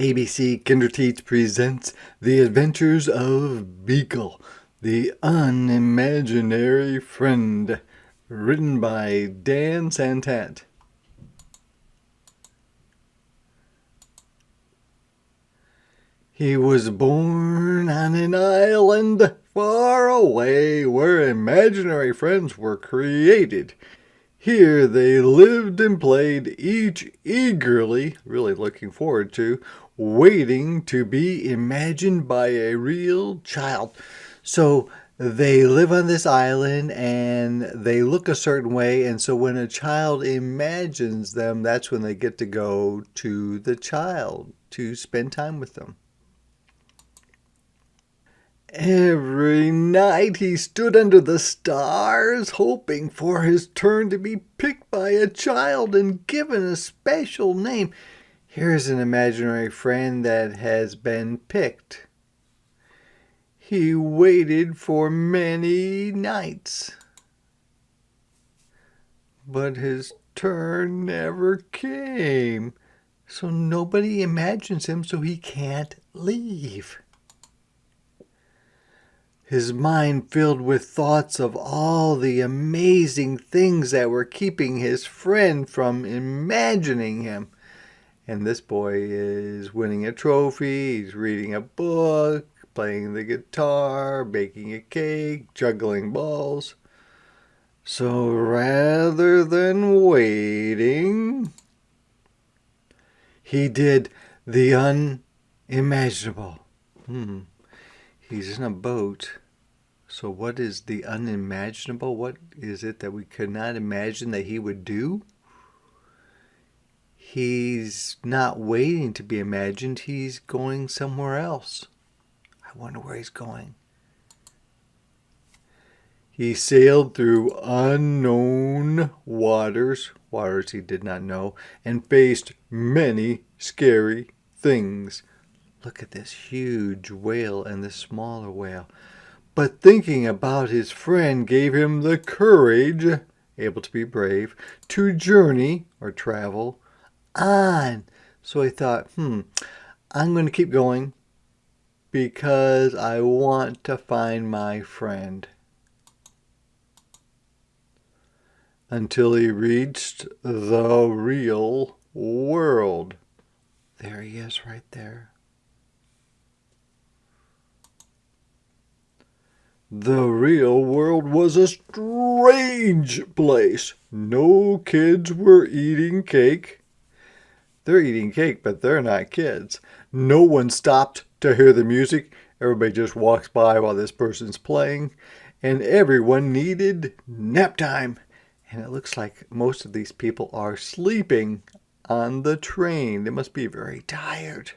ABC Kinderteach presents The Adventures of Beekle, the Unimaginary Friend, written by Dan Santat. He was born on an island far away where imaginary friends were created. Here they lived and played, each eagerly, really looking forward to, waiting to be imagined by a real child. So they live on this island and they look a certain way, and so when a child imagines them, that's when they get to go to the child to spend time with them. Every night he stood under the stars, hoping for his turn to be picked by a child and given a special name. Here's an imaginary friend that has been picked. He waited for many nights, but his turn never came. So nobody imagines him, so he can't leave. His mind filled with thoughts of all the amazing things that were keeping his friend from imagining him. And this boy is winning a trophy, he's reading a book, playing the guitar, baking a cake, juggling balls. So rather than waiting, he did the unimaginable. He's in a boat. So what is the unimaginable? What is it that we could not imagine that he would do? He's not waiting to be imagined. He's going somewhere else. I wonder where he's going. He sailed through unknown waters he did not know, and faced many scary things. Look at this huge whale and this smaller whale. But thinking about his friend gave him the courage, able to be brave, to journey or travel on. So he thought, I'm going to keep going because I want to find my friend. Until he reached the real world. There he is right there. The real world was a strange place. No kids were eating cake. They're eating cake, but they're not kids. No one stopped to hear the music. Everybody just walks by while this person's playing. And everyone needed nap time. And it looks like most of these people are sleeping on the train. They must be very tired.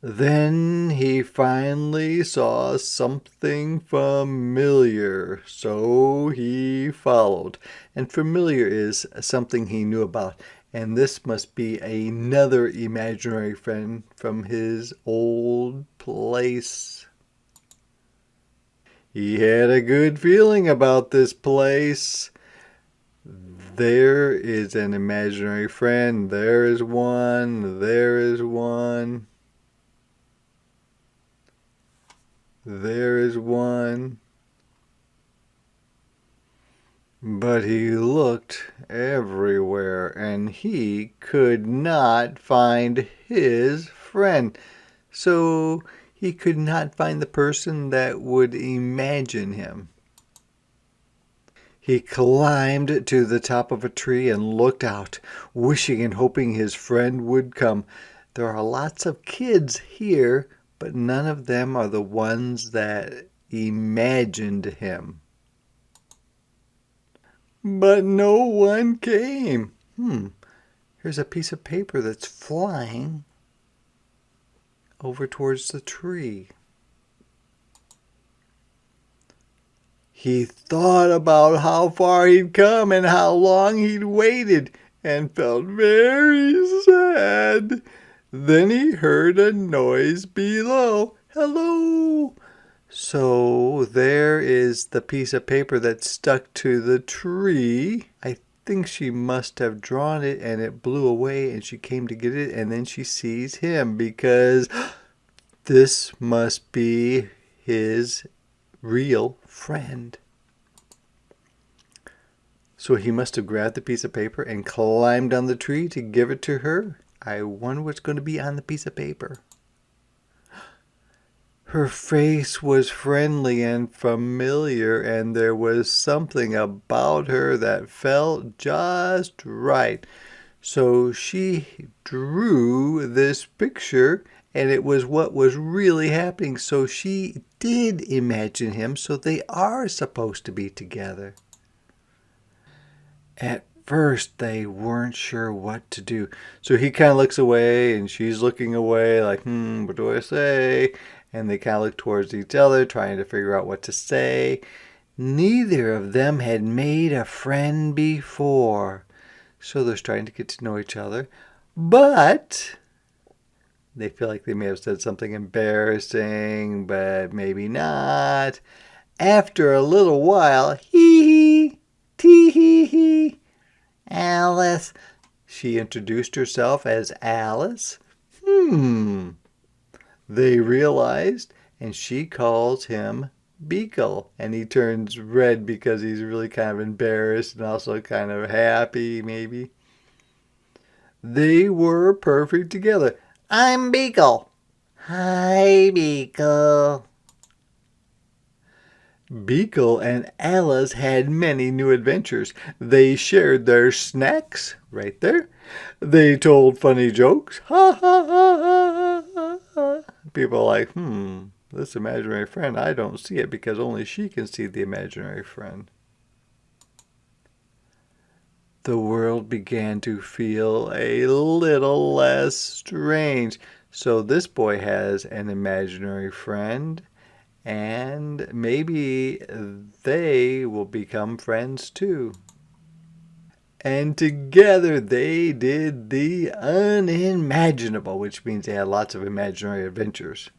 Then he finally saw something familiar, so he followed. And familiar is something he knew about. And this must be another imaginary friend from his old place. He had a good feeling about this place. There is an imaginary friend. There is one. There is one. There is one. But he looked everywhere and he could not find his friend. So he could not find the person that would imagine him. He climbed to the top of a tree and looked out, wishing and hoping his friend would come. There are lots of kids here, but none of them are the ones that imagined him. But no one came. Here's a piece of paper that's flying over towards the tree. He thought about how far he'd come and how long he'd waited and felt very sad. Then he heard a noise below. Hello! So there is the piece of paper that stuck to the tree. I thinks she must have drawn it and it blew away and she came to get it, and then she sees him because this must be his real friend. So he must have grabbed the piece of paper and climbed on the tree to give it to her. I wonder what's going to be on the piece of paper. Her face was friendly and familiar, and there was something about her that felt just right. So she drew this picture, and it was what was really happening. So she did imagine him, so they are supposed to be together. At first, they weren't sure what to do. So he kind of looks away, and she's looking away, like, what do I say? And they kind of look towards each other, trying to figure out what to say. Neither of them had made a friend before, so they're trying to get to know each other. But they feel like they may have said something embarrassing, but maybe not. After a little while, hee-hee, tee-hee-hee, Alice. She introduced herself as Alice. They realized, and she calls him Beekle. And he turns red because he's really kind of embarrassed and also kind of happy, maybe. They were perfect together. I'm Beekle. Hi, Beekle. Beekle and Alice had many new adventures. They shared their snacks right there. They told funny jokes. Ha ha ha ha ha ha. People are like, this imaginary friend, I don't see it because only she can see the imaginary friend. The world began to feel a little less strange. So this boy has an imaginary friend, and maybe they will become friends too. And together they did the unimaginable, which means they had lots of imaginary adventures.